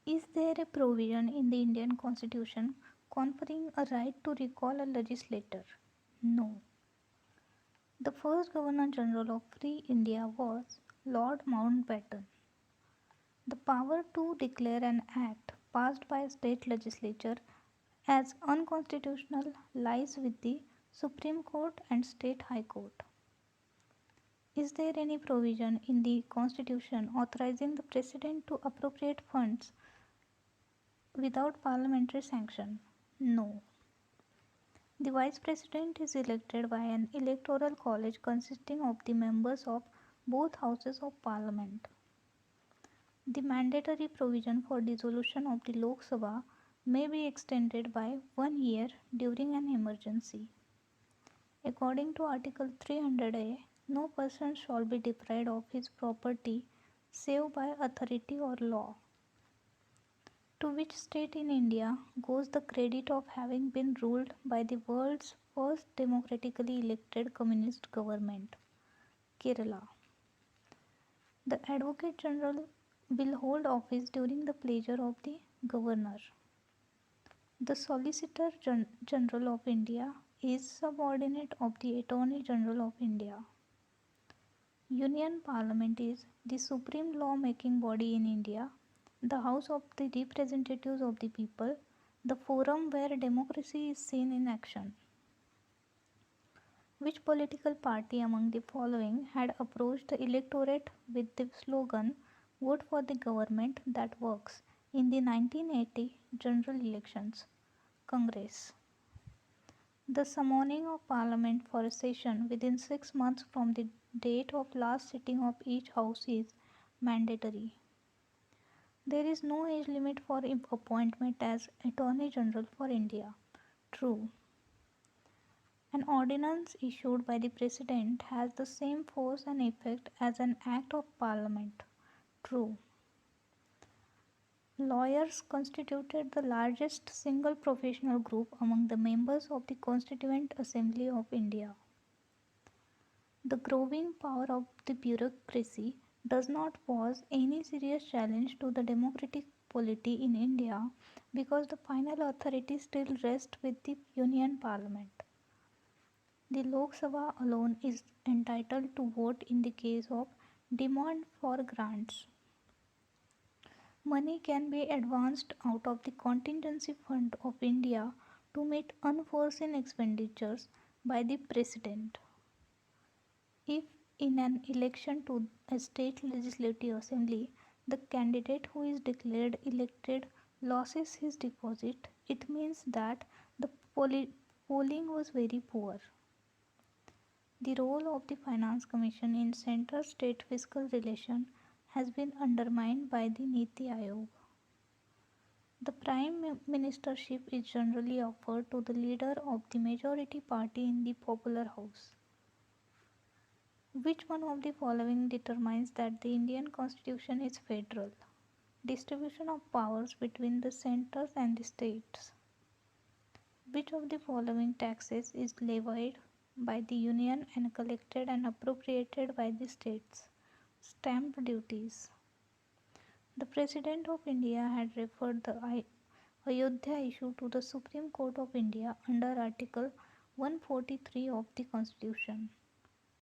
Is there a provision in the Indian Constitution conferring a right to recall a legislator? No. The first Governor General of Free India was Lord Mountbatten. The power to declare an act passed by a state legislature as unconstitutional lies with the Supreme Court and State High Court. Is there any provision in the Constitution authorizing the President to appropriate funds without parliamentary sanction? No. The Vice President is elected by an electoral college consisting of the members of both houses of Parliament. The mandatory provision for dissolution of the Lok Sabha may be extended by 1 year during an emergency. According to Article 300A, no person shall be deprived of his property save by authority or law. To which state in India goes the credit of having been ruled by the world's first democratically elected communist government? Kerala. The Advocate General will hold office during the pleasure of the Governor. The Solicitor General of India is subordinate of the Attorney General of India. Union Parliament is the supreme law-making body in India, the House of the Representatives of the People, the forum where democracy is seen in action. Which political party among the following had approached the electorate with the slogan "Vote for the government that works" in the 1980 general elections? Congress. The summoning of Parliament for a session within 6 months from the date of last sitting of each house is mandatory. There is no age limit for appointment as Attorney General for India. True. An ordinance issued by the President has the same force and effect as an Act of Parliament. True. Lawyers constituted the largest single professional group among the members of the Constituent Assembly of India. The growing power of the bureaucracy does not pose any serious challenge to the democratic polity in India because the final authority still rests with the Union Parliament. The Lok Sabha alone is entitled to vote in the case of demand for grants. Money can be advanced out of the contingency fund of India to meet unforeseen expenditures by the President. If in an election to a state legislative assembly, the candidate who is declared elected loses his deposit, it means that the polling was very poor. The role of the Finance Commission in center-state fiscal relation has been undermined by the Niti Aayog. The Prime Ministership is generally offered to the leader of the majority party in the popular house. Which one of the following determines that the Indian Constitution is federal? Distribution of powers between the centers and the states. Which of the following taxes is levied by the Union and collected and appropriated by the states? Stamp duties. The President of India had referred the Ayodhya issue to the Supreme Court of India under Article 143 of the Constitution.